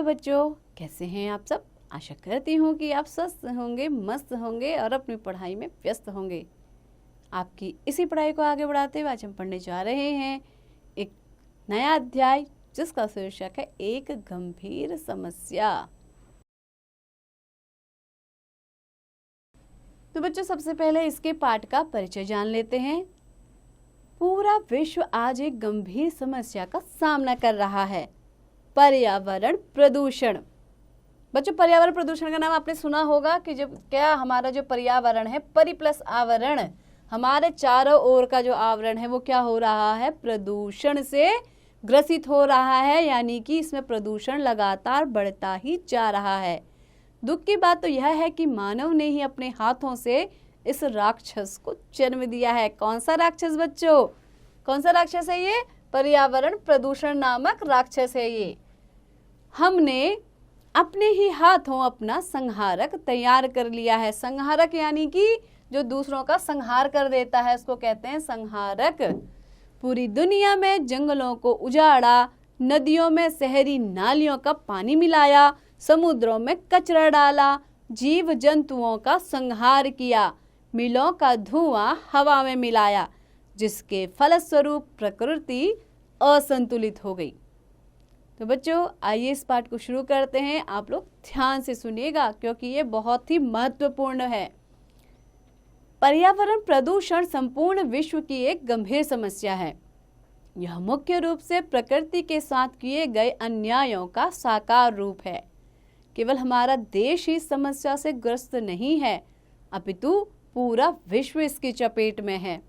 Hello बच्चों, कैसे हैं आप सब। आशा करती हूँ कि आप स्वस्थ होंगे, मस्त होंगे और अपनी पढ़ाई में व्यस्त होंगे। आपकी इसी पढ़ाई को आगे बढ़ाते हुए आज हम पढ़ने जा रहे हैं एक नया अध्याय जिसका शीर्षक है एक गंभीर समस्या। तो बच्चों, सबसे पहले इसके पाठ का परिचय जान लेते हैं। पूरा विश्व आज एक गंभीर समस्या का सामना कर रहा है, पर्यावरण प्रदूषण। बच्चों, पर्यावरण प्रदूषण का नाम आपने सुना होगा कि जब क्या हमारा जो पर्यावरण है, परि प्लस आवरण, हमारे चारों ओर का जो आवरण है वो क्या हो रहा है, प्रदूषण से ग्रसित हो रहा है, यानी कि इसमें प्रदूषण लगातार बढ़ता ही जा रहा है। दुख की बात तो यह है कि मानव ने ही अपने हाथों से इस राक्षस को जन्म दिया है। कौन सा राक्षस बच्चों, कौन सा राक्षस है ये? पर्यावरण प्रदूषण नामक राक्षस है ये। हमने अपने ही हाथों अपना संहारक तैयार कर लिया है। संहारक यानी कि जो दूसरों का संहार कर देता है, उसको कहते हैं संहारक। पूरी दुनिया में जंगलों को उजाड़ा, नदियों में शहरी नालियों का पानी मिलाया, समुद्रों में कचरा डाला, जीव जंतुओं का संहार किया, मिलों का धुआं हवा में मिलाया, जिसके फलस्वरूप प्रकृति असंतुलित हो गई। तो बच्चों, आइए इस पाठ को शुरू करते हैं। आप लोग ध्यान से सुनिएगा क्योंकि ये बहुत ही महत्वपूर्ण है। पर्यावरण प्रदूषण संपूर्ण विश्व की एक गंभीर समस्या है। यह मुख्य रूप से प्रकृति के साथ किए गए अन्यायों का साकार रूप है। केवल हमारा देश ही समस्या से ग्रस्त नहीं है, अपितु पूरा विश्व इसकी चपेट में है।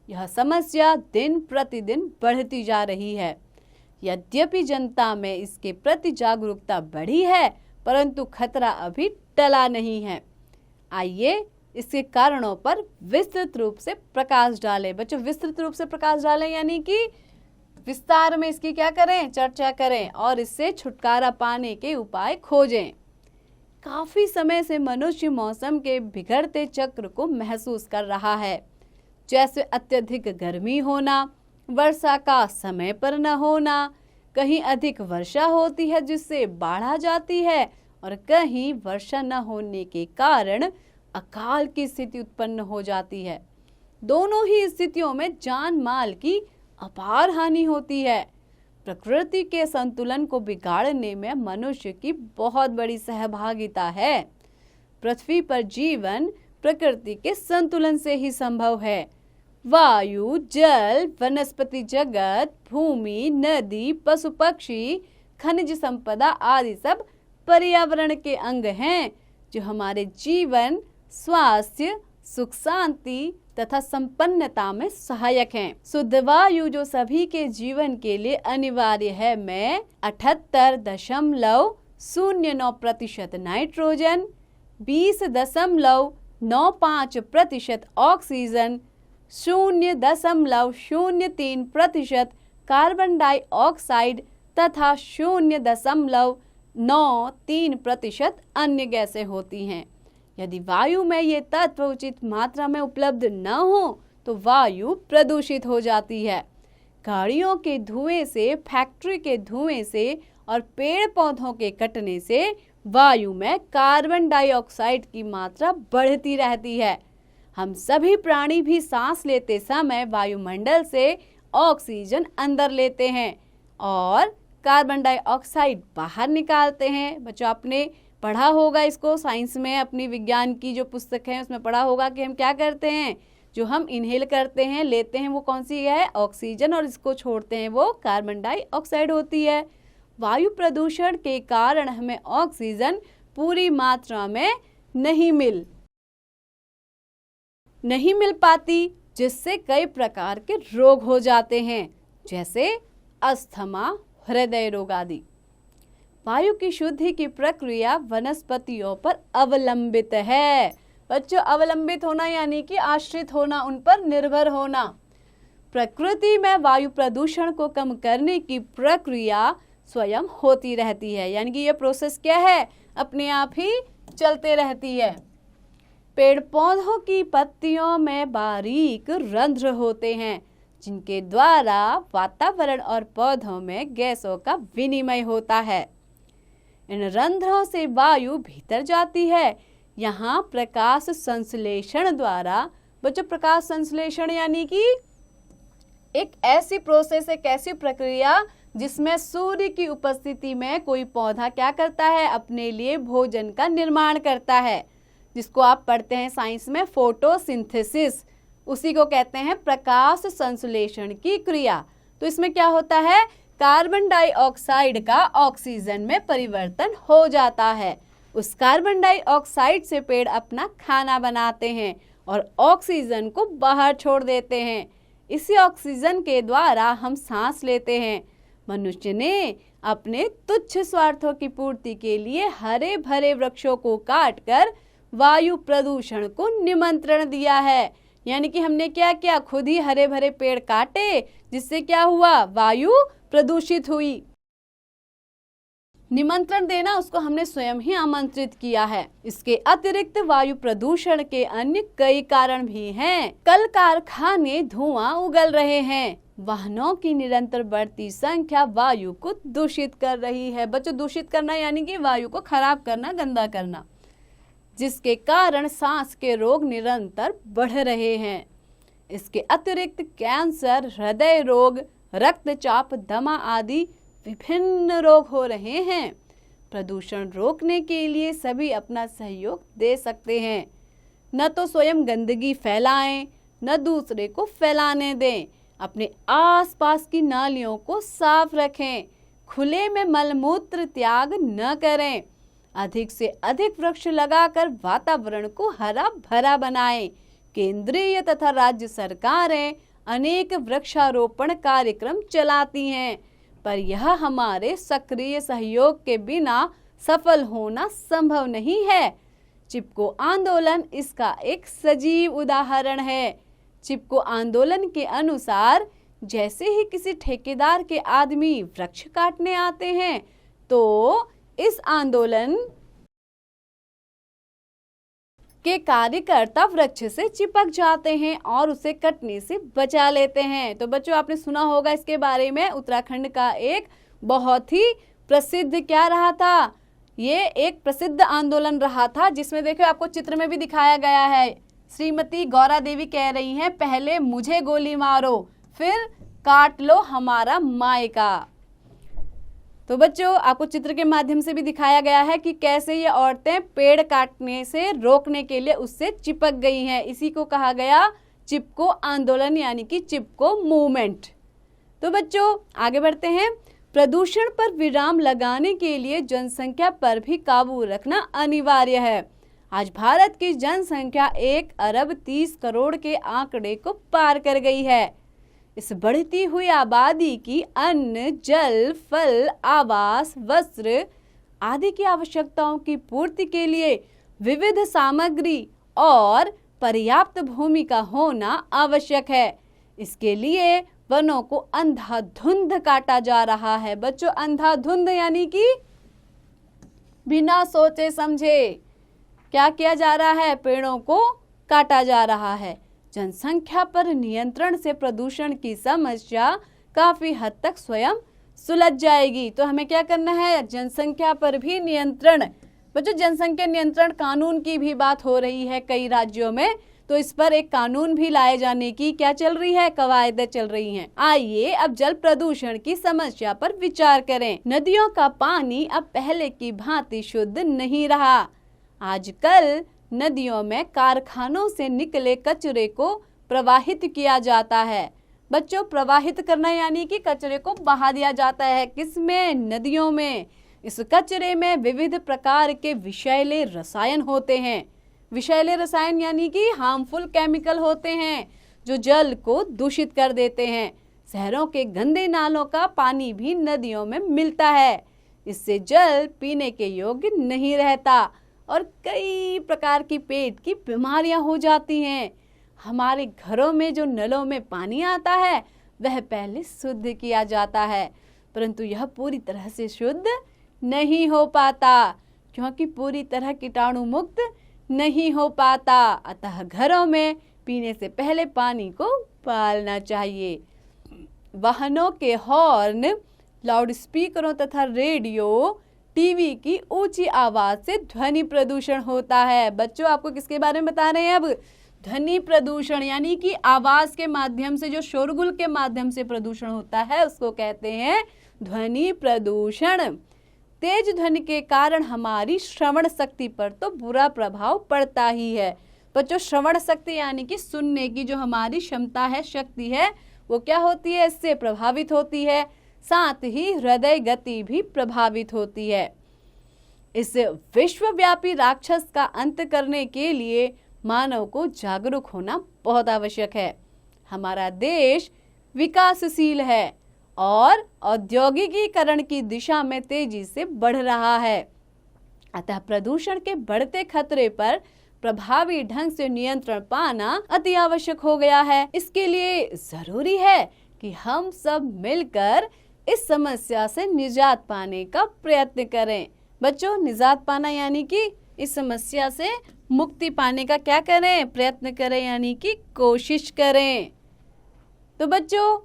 यह समस्या दिन प्रतिदिन बढ़ती जा रही है। यद्यपि जनता में इसके प्रति जागरूकता बढ़ी है, परंतु खतरा अभी टला नहीं है। आइए इसके कारणों पर विस्तृत रूप से प्रकाश डालें। बच्चों, विस्तृत रूप से प्रकाश डालें यानी कि विस्तार में इसकी क्या करें, चर्चा करें और इससे छुटकारा पाने के उपाय खोजें। काफी समय से मनुष्य मौसम के बिगड़ते चक्र को महसूस कर रहा है, जैसे अत्यधिक गर्मी होना, वर्षा का समय पर न होना, कहीं अधिक वर्षा होती है जिससे बाढ़ आ जाती है और कहीं वर्षा न होने के कारण अकाल की स्थिति उत्पन्न हो जाती है। दोनों ही स्थितियों में जान माल की अपार हानि होती है। प्रकृति के संतुलन को बिगाड़ने में मनुष्य की बहुत बड़ी सहभागिता है। पृथ्वी पर जीवन प्रकृति के संतुलन से ही संभव है। वायु, जल, वनस्पति जगत, भूमि, नदी, पशु पक्षी, खनिज संपदा आदि सब पर्यावरण के अंग हैं जो हमारे जीवन, स्वास्थ्य, सुख शांति तथा संपन्नता में सहायक हैं। शुद्ध वायु जो सभी के जीवन के लिए अनिवार्य है, में 78.09% नाइट्रोजन, 20.95% ऑक्सीजन, 0.03% कार्बन डाइऑक्साइड तथा 0.93% अन्य गैसें होती हैं। यदि वायु में ये तत्व उचित मात्रा में उपलब्ध न हो तो वायु प्रदूषित हो जाती है। गाड़ियों के धुएं से, फैक्ट्री के धुएं से और पेड़ पौधों के कटने से वायु में कार्बन डाइऑक्साइड की मात्रा बढ़ती रहती है। हम सभी प्राणी भी सांस लेते समय वायुमंडल से ऑक्सीजन अंदर लेते हैं और कार्बन डाइऑक्साइड बाहर निकालते हैं। बच्चों, आपने पढ़ा होगा इसको साइंस में, अपनी विज्ञान की जो पुस्तक है उसमें पढ़ा होगा कि हम क्या करते हैं, जो हम इनहेल करते हैं, लेते हैं, वो कौन सी है, ऑक्सीजन, और इसको छोड़ते हैं वो कार्बन डाइऑक्साइड होती है। वायु प्रदूषण के कारण हमें ऑक्सीजन पूरी मात्रा में नहीं मिल पाती, जिससे कई प्रकार के रोग हो जाते हैं, जैसे अस्थमा, हृदय रोग आदि। वायु की शुद्धि की प्रक्रिया वनस्पतियों पर अवलंबित है। बच्चों, अवलंबित होना यानी कि आश्रित होना, उन पर निर्भर होना। प्रकृति में वायु प्रदूषण को कम करने की प्रक्रिया स्वयं होती रहती है, यानी कि यह प्रोसेस क्या है, अपने आप ही चलते रहती है। पेड़ पौधों की पत्तियों में बारीक रंध्र होते हैं जिनके द्वारा वातावरण और पौधों में गैसों का विनिमय होता है। इन रंध्रों से वायु भीतर जाती है। यहाँ प्रकाश संश्लेषण द्वारा, बच्चों प्रकाश संश्लेषण यानी कि एक ऐसी प्रोसेस, एक ऐसी प्रक्रिया जिसमें सूर्य की उपस्थिति में कोई पौधा क्या करता है, अपने लिए भोजन का निर्माण करता है, जिसको आप पढ़ते हैं साइंस में फोटोसिंथेसिस। उसी को कहते हैं प्रकाश संश्लेषण की क्रिया। तो इसमें क्या होता है, कार्बन डाइऑक्साइड का ऑक्सीजन में परिवर्तन हो जाता है। उस कार्बन डाइऑक्साइड से पेड़ अपना खाना बनाते हैं और ऑक्सीजन को बाहर छोड़ देते हैं। इसी ऑक्सीजन के द्वारा हम सांस लेते हैं। मनुष्य ने अपने तुच्छ स्वार्थों की पूर्ति के लिए हरे भरे वृक्षों को काटकर वायु प्रदूषण को निमंत्रण दिया है। यानी कि हमने क्या किया, खुद ही हरे भरे पेड़ काटे, जिससे क्या हुआ, वायु प्रदूषित हुई। निमंत्रण देना, उसको हमने स्वयं ही आमंत्रित किया है। इसके अतिरिक्त वायु प्रदूषण के अन्य कई कारण भी हैं। कल कारखाने धुआं उगल रहे हैं। वाहनों की निरंतर बढ़ती संख्या वायु को दूषित कर रही है। बच्चों, दूषित करना यानी कि वायु को खराब करना, गंदा करना, जिसके कारण सांस के रोग निरंतर बढ़ रहे हैं। इसके अतिरिक्त कैंसर, हृदय रोग, रक्तचाप, दमा आदि विभिन्न रोग हो रहे हैं। प्रदूषण रोकने के लिए सभी अपना सहयोग दे सकते हैं। न तो स्वयं गंदगी फैलाएं, न दूसरे को फैलाने दें। अपने आसपास की नालियों को साफ रखें। खुले में मलमूत्र त्याग न करें। अधिक से अधिक वृक्ष लगाकर वातावरण को हरा भरा बनाएं। केंद्रीय तथा राज्य सरकारें अनेक वृक्षारोपण कार्यक्रम चलाती हैं, पर यह हमारे सक्रिय सहयोग के बिना सफल होना संभव नहीं है। चिपको आंदोलन इसका एक सजीव उदाहरण है। चिपको आंदोलन के अनुसार जैसे ही किसी ठेकेदार के आदमी वृक्ष काटने आते हैं, तो इस आंदोलन के कार्यकर्ता वृक्ष से चिपक जाते हैं और उसे कटने से बचा लेते हैं। तो बच्चों, आपने सुना होगा इसके बारे में, उत्तराखंड का एक बहुत ही प्रसिद्ध क्या रहा था, ये एक प्रसिद्ध आंदोलन रहा था, जिसमें देखो आपको चित्र में भी दिखाया गया है। श्रीमती गौरा देवी कह रही हैं, पहले मुझे गोली मारो, फिर काट लो हमारा मायका। तो बच्चों, आपको चित्र के माध्यम से भी दिखाया गया है कि कैसे ये औरतें पेड़ काटने से रोकने के लिए उससे चिपक गई हैं। इसी को कहा गया चिपको आंदोलन, यानी कि चिपको मूवमेंट। तो बच्चों, आगे बढ़ते हैं। प्रदूषण पर विराम लगाने के लिए जनसंख्या पर भी काबू रखना अनिवार्य है। आज भारत की जनसंख्या 1 अरब 30 करोड़ के आंकड़े को पार कर गई है। इस बढ़ती हुई आबादी की अन्न, जल, फल, आवास, वस्त्र आदि की आवश्यकताओं की पूर्ति के लिए विविध सामग्री और पर्याप्त भूमि का होना आवश्यक है। इसके लिए वनों को अंधाधुंध काटा जा रहा है। बच्चों, अंधाधुंध यानी कि बिना सोचे समझे क्या किया जा रहा है, पेड़ों को काटा जा रहा है। जनसंख्या पर नियंत्रण से प्रदूषण की समस्या काफी हद तक स्वयं सुलझ जाएगी। तो हमें क्या करना है, जनसंख्या पर भी नियंत्रण। बच्चों, जनसंख्या नियंत्रण कानून की भी बात हो रही है कई राज्यों में, तो इस पर एक कानून भी लाए जाने की क्या चल रही है, कवायदें चल रही हैं। आइए अब जल प्रदूषण की समस्या पर विचार करें। नदियों का पानी अब पहले की भांति शुद्ध नहीं रहा। आजकल नदियों में कारखानों से निकले कचरे को प्रवाहित किया जाता है। बच्चों, प्रवाहित करना यानी कि कचरे को बहा दिया जाता है। किसमें, नदियों में। इस कचरे में विविध प्रकार के विषैले रसायन होते हैं। विषैले रसायन यानी कि हार्मफुल केमिकल होते हैं, जो जल को दूषित कर देते हैं। शहरों के गंदे नालों का पानी भी नदियों में मिलता है। इससे जल पीने के योग्य नहीं रहता और कई प्रकार की पेट की बीमारियां हो जाती हैं। हमारे घरों में जो नलों में पानी आता है वह पहले शुद्ध किया जाता है, परंतु यह पूरी तरह से शुद्ध नहीं हो पाता, क्योंकि पूरी तरह कीटाणु मुक्त नहीं हो पाता। अतः घरों में पीने से पहले पानी को उबालना चाहिए। वाहनों के हॉर्न, लाउड स्पीकरों तथा रेडियो, टीवी की ऊंची आवाज से ध्वनि प्रदूषण होता है। बच्चों आपको किसके बारे में बता रहे हैं अब? ध्वनि प्रदूषण, यानी कि आवाज के माध्यम से, जो शोरगुल के माध्यम से प्रदूषण होता है उसको कहते हैं ध्वनि प्रदूषण। तेज ध्वनि के कारण हमारी श्रवण शक्ति पर तो बुरा प्रभाव पड़ता ही है। बच्चों श्रवण शक्ति यानी कि सुनने की जो हमारी क्षमता है, शक्ति है, वो क्या होती है? इससे प्रभावित होती है। साथ ही हृदय गति भी प्रभावित होती है। इस विश्वव्यापी राक्षस का अंत करने के लिए मानव को जागरूक होना बहुत आवश्यक है। हमारा देश विकासशील है और औद्योगिकीकरण की दिशा में तेजी से बढ़ रहा है। अतः प्रदूषण के बढ़ते खतरे पर प्रभावी ढंग से नियंत्रण पाना अति आवश्यक हो गया है। इसके लिए जरूरी है कि हम सब मिलकर इस समस्या से निजात पाने का प्रयत्न करें। बच्चों निजात पाना यानी कि इस समस्या से मुक्ति पाने का क्या करें? प्रयत्न करें, यानी कि कोशिश करें। तो बच्चों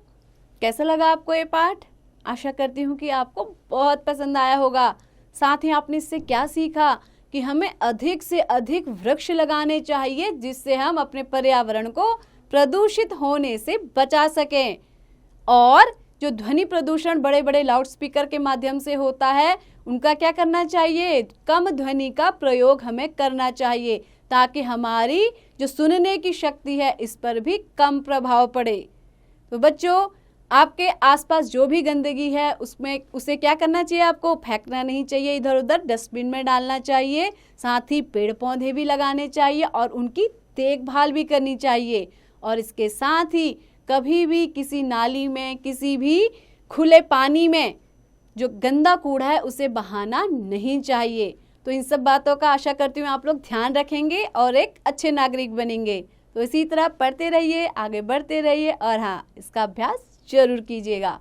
कैसा लगा आपको ये पाठ? आशा करती हूँ कि आपको बहुत पसंद आया होगा। साथ ही आपने इससे क्या सीखा कि हमें अधिक से अधिक वृक्ष लगाने चाहिए, जिससे हम अपने पर्यावरण को प्रदूषित होने से बचा सकें। और जो ध्वनि प्रदूषण बड़े बड़े लाउडस्पीकर के माध्यम से होता है, उनका क्या करना चाहिए? कम ध्वनि का प्रयोग हमें करना चाहिए, ताकि हमारी जो सुनने की शक्ति है इस पर भी कम प्रभाव पड़े। तो बच्चों आपके आसपास जो भी गंदगी है उसे क्या करना चाहिए? आपको फेंकना नहीं चाहिए इधर उधर, डस्टबिन में डालना चाहिए। साथ ही पेड़ पौधे भी लगाने चाहिए और उनकी देखभाल भी करनी चाहिए। और इसके साथ ही कभी भी किसी नाली में, किसी भी खुले पानी में जो गंदा कूड़ा है उसे बहाना नहीं चाहिए। तो इन सब बातों का आशा करती हूँ आप लोग ध्यान रखेंगे और एक अच्छे नागरिक बनेंगे। तो इसी तरह पढ़ते रहिए, आगे बढ़ते रहिए और हाँ, इसका अभ्यास जरूर कीजिएगा।